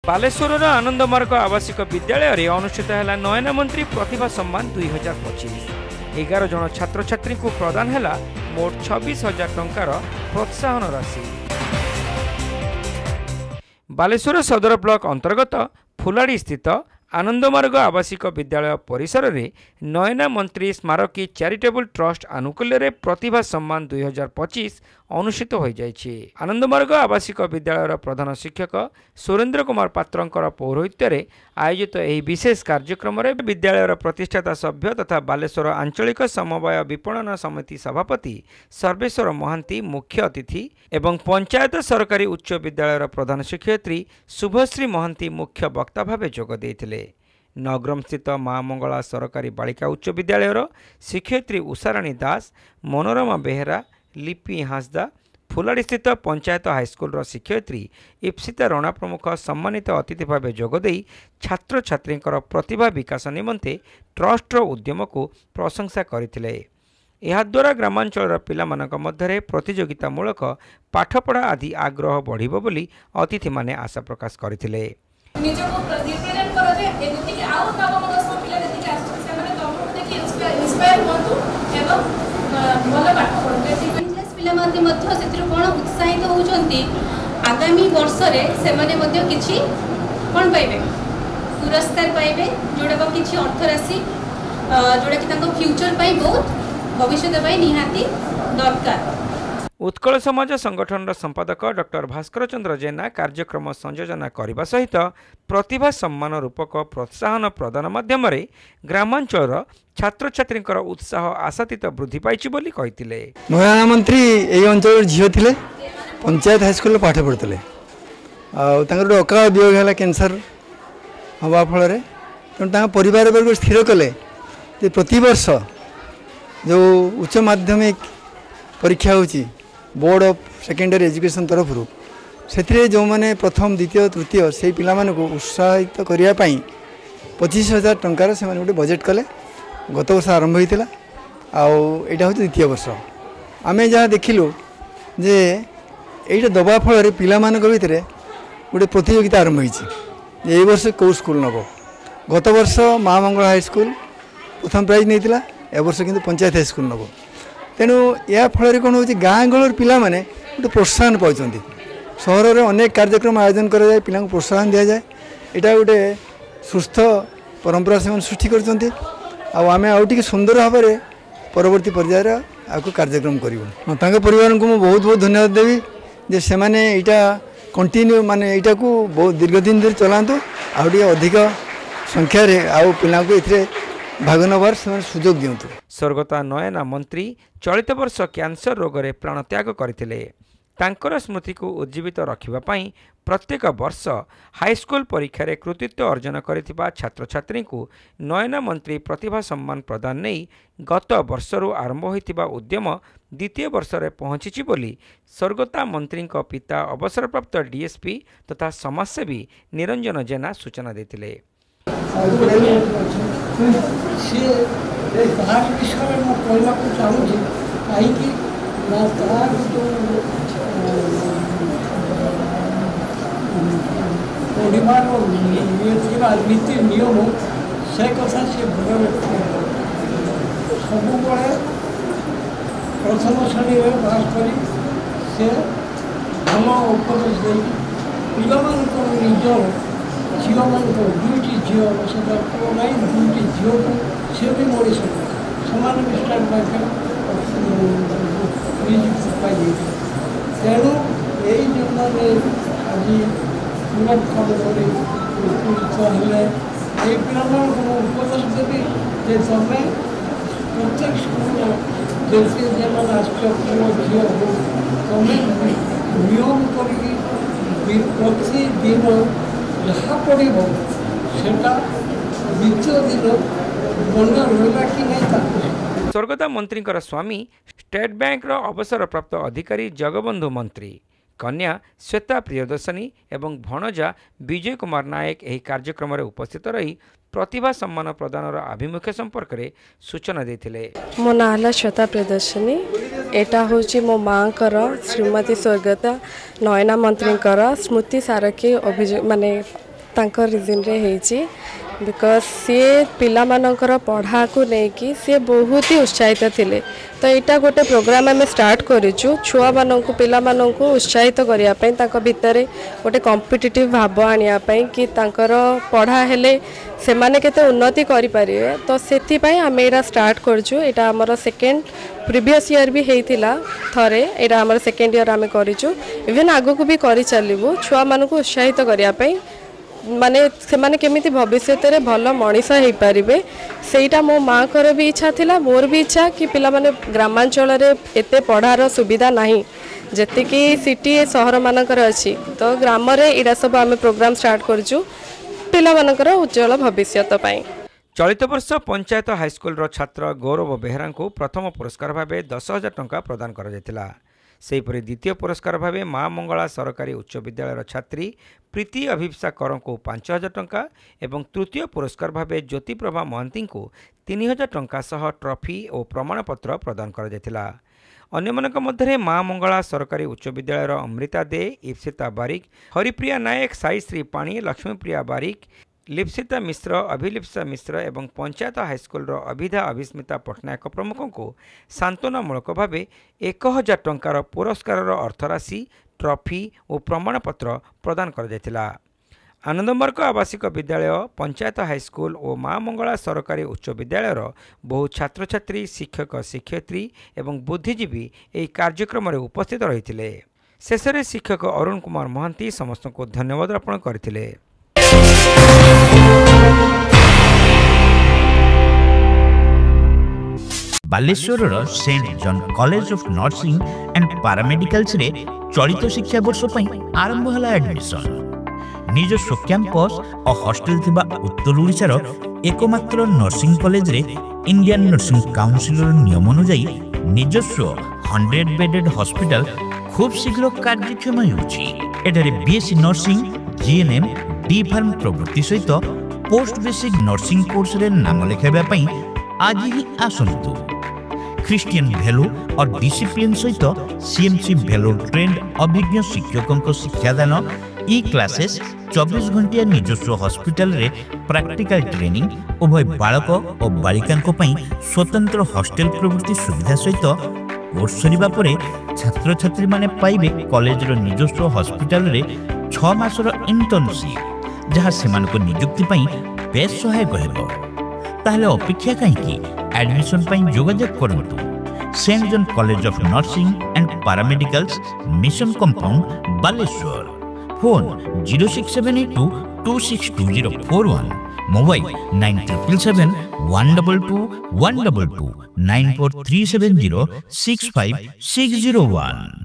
बालेश्वर आनंदमार्ग आवासिक विद्यालय अनुष्ठित है नयना मंत्री प्रतिभा सम्मान 2025। 11 जन छात्र छात्री को प्रदान है मोट 26,000 टंकार प्रोत्साहन राशि। बालेश्वर सदर ब्लॉक अंतर्गत फुलाड़ी स्थित आनंदमार्ग आवासिक विद्यालय परिसर में नयना मंत्री स्मारकी चैरिटेबल ट्रस्ट आनुकूल्य प्रतिभा सम्मान 2025 अनुष्ठित हो जाइछि। आनंदमार्ग आवासिक विद्यालय प्रधान शिक्षक सुरेंद्र कुमार पात्रंकर पौरोहित्य आयोजित यह विशेष कार्यक्रम में विद्यालय प्रतिष्ठाता सभ्य तथा बालेश्वर आंचलिक समवाय विपणन समिति सभापति सर्वेश्वर महांती मुख्य अतिथि एवं पंचायत सरकारी उच्च विद्यालय प्रधान शिक्षयित्री शुभश्री महांती मुख्य वक्ता भाव जोग देइथिले। नगरम स्थित माँ मंगला सरकारी बालिका उच्च विद्यालय शिक्षयित्री उषाराणी दास, मनोरमा बेहेरा, लिपि हांसदा, फुलाड़ी स्थित पंचायत हाईस्कल शिक्षयित्री इप्सिता रणा प्रमुख सम्मानित अतिथि भाव जोगदे छात्र छात्री प्रतिभा विकास निमंते ट्रस्ट उद्यम को प्रशंसा करथिले। याद्वारा ग्रामांचल पिलामानक मध्य प्रतियोगितामूलक पाठपढ़ा आदि आग्रह बढ़िबो बोली अतिथि माने आशा प्रकाश करथिले। उत्साहित होउछंती आगामी वर्ष रे सेमाने मध्ये किछि कोन पाइबे पुरस्कार पाइबे जोडा किछि अर्थ राशि जोडा कि तांको फ्यूचर पाइ बहुत भविष्य पाइ निहाती दरकार। उत्कल समाज संगठन संपादक डॉक्टर भास्कर चंद्र जेना कार्यक्रम संयोजना करने सहित प्रतिभा सम्मान रूपक प्रोत्साहन प्रदान माध्यम ग्रामांचल छात्र छात्री उत्साह आशातीत वृद्धि पाई बोली कहिथिले। नयना मंत्री यही अंचल झील थे पंचायत हाईस्कल पाठ पढ़ुते गोटे अकाल वियोग है कैंसर हवा फल तेणु परिवार वर्ग स्थिर कले प्रति वर्ष जो उच्च माध्यमिक परीक्षा होची बोर्ड ऑफ सेकेंडरी एजुकेशन तरफ से जो मैंने प्रथम द्वितीय तृतीय से पिला को उत्साहित करने 25,000 टंकार से गोटे बजेट कले गत वर्ष आरंभ होता आईटा हूँ द्वितीय वर्ष आम जहाँ देखिलु जे ये दबा फल पिला भितर गोटे प्रतियोगिता आरंभ होती ये वर्ष कौ स्कूल नब गत वर्ष माँ मंगला हाईस्कल प्रथम प्राइज नहीं ए वर्ष किंतु पंचायत हाईस्कल नब तेणु या फल कौन हो गाँ गहर पिला माने गोटे प्रोत्साहन पाँच सहर में अनेक कार्यक्रम आयोजन कराए पिला प्रोत्साहन दि जाए यहाँ गोटे सुस्थ परंपरा से सृष्टि करें आउ सुंदर भाव में परवर्ती पर्यायर आपको कार्यक्रम करूँ परिवार को मुझे बहुत बहुत धन्यवाद देवी जे से मैंने यहाँ कंटिन्यू माने यहाँ को बहुत दीर्घ दिन धरी चलातु आउ अधिक संख्यार आउ पिला को भाग नबार सुजोग दिंतु। स्वर्गता नयना मंत्री चलित वर्ष कैंसर रोग रे प्राण त्याग करथिले। तांकर स्मृति को उज्जीवित रखिबा पई प्रत्येक वर्ष हाईस्कल परीक्षा रे कृतित्व अर्जन करिथिबा छात्र छात्री को नयना मंत्री प्रतिभा सम्मान प्रदान नहीं गत वर्षरू आरंभ होइतिबा उद्यम द्वितीय वर्ष रे पहुंचीची बोली स्वर्गता मंत्री पिता अवसरप्राप्त डीएसपी तथा समाजसेवी निरंजन जेना सूचना देथिले। सी तार विषय में कहना चाहूँगी कहीं तार जो पढ़ार नीति नियम से कथा सी भल सब प्रथम श्रेणी में पास कर भल उपदेश दे पिला निजर झील मान दुईटी झील पुओ नाई दुईटी झील को सी भी मनीष सामान विस्तार पाई तेणु यही जन आज पुनर्खम उत्पीड़ित हेले ये पिला उपदेश देवी जे तुम प्रत्येक स्कूल जैसे जब राष्ट्रीय पुओ झील हो तुम नियम कर प्रतिदिन जहाँ पड़े द्वितीय दिन मन रहा कि नहीं। स्वर्गता मंत्री स्वामी स्टेट बैंक अवसर प्राप्त अधिकारी जगबंधु मंत्री कन्या श्वेता प्रियदर्शनी एवं भणजा विजय कुमार नायक यह कार्यक्रम में उपस्थित रही प्रतिभा सम्मान प्रदान आभिमुख्य संपर्क में सूचना देते। मो ना श्वेता प्रियदर्शनी एटा हूँ मो माँ श्रीमती स्वर्गता नयना मंत्री स्मृति सारकी अभियोग माने तांको रिजन रे हेची बिकॉज सी पिलामानकर पढ़ा को लेकिन सी बहुत ही उत्साहित थिले तो यहाँ गोटे प्रोग्राम आम स्टार्ट करूँ छुआ मानक पिला मानक उत्साहित करने भितर गोटे कॉम्पिटिटिव भाव आने कि तांकर पढ़ा हेले से माने केते उन्नति करि परिबे तो सेति आम यहाँ स्टार्ट करूँ यहाँ आमर सेकेंड प्रीवियस ईयर भी होता थरे यहाँ आमर सेकेंड ईयर आम करूँ इवेन आगक भी कर चलू छुआ मानक उत्साहित करने माने से माने केमिति भविष्य रे भल मनीष हो पारे सेटा मो माँ कर भी इच्छा थिला मोर भी इच्छा कि पिला माने ग्रामांचल रे एते पढ़ार सुविधा नहीं जेतिकी सिटी सहर मानकर अच्छी तो ग्राम रे इडा सब आम प्रोग्राम स्टार्ट करूँ पिला मानकर उज्जवल भविष्य पाई। चलित वर्ष पंचायत हाईस्कल छात्र गौरव बेहरा को प्रथम पुरस्कार भाव 10,000 टंका प्रदान करा सेहीपरि द्वितीय पुरस्कार भाव माँ मंगला सरकारी उच्च विद्यालय छात्री प्रीति अभिप्सा कर को 5,000 टंका एवं तृतीय पुरस्कार भाव ज्योतिप्रभा महांती को 3,000 टंका सह ट्रॉफी और प्रमाणपत्र प्रदान करा अन्यमानक मध्य माँ मंगला सरकारी उच्च विद्यालय अमृता दे इप्सिता बारिक हरिप्रिया नायक साईश्री पाणी लक्ष्मीप्रिया बारिक लिप्सिता मिश्र अभिलिप्सा मिश्र एवं पंचायत हाईस्कल अभिधा अभिस्मिता पट्टनायक प्रमुखों को सांत्वनामूलक भाव 1,000 टंकार पुरस्कार अर्थराशि ट्रॉफी और प्रमाणपत्र प्रदान कर आनंदमार्ग आवासिक विद्यालय पंचायत हाईस्कल और माँ मंगला सरकारी उच्च विद्यालय बहु छात्र छात्री शिक्षक शिक्षयित्री एवं बुद्धिजीवी यह कार्यक्रम उपस्थित रही शेष में शिक्षक अरुण कुमार महांती समस्त को धन्यवाद अर्पण करथिले। Baleswar saint John college of nursing and paramedicals रे चलित शिक्षा वर्ष आरंभ होला एडमिशन निजस्व कैंपस और हॉस्टल थिबा उत्तर ओडिशार एकमात्र नर्सिंग कॉलेज रे इंडियन नर्सिंग काउंसिल नियम अनुसार निजस्व 100 बेडेड हॉस्पिटल खूब शीघ्र कार्यक्षम होउछि एठारे BSc nursing GNM D pharm प्रवृत्ति सहित पोस्ट बेसिक नर्सिंग कोर्स रे नाम लेखाइबा पई आज ही आसंतु क्रिश्चियन वैल्यू और डिसिप्लिन सहित सीएमसी वैल्यू ट्रेंड अभिज्ञ शिक्षकों शिक्षादान ई क्लासेस 24 घंटिया निजस्व हॉस्पिटल रे प्रैक्टिकल ट्रेनिंग उभय बालक और बालिका स्वतंत्र हॉस्टेल प्रवृत्ति सुविधा सहित कोर्स सरिबा परे छात्र छात्री माने पाइबे कॉलेज रो निजस्व हॉस्पिटल रे 6 मासर इंटर्नशिप जहाँ सेमानको नियुक्ति पई बेस सहायक हेबो ताहले अपेक्षा कहीं एडमिशन पई जोगाजोग करंतु saint John college of nursing and paramedicals mission compound Baleswar phone 0672 262041 mobile 9777 122 122 94370 65601।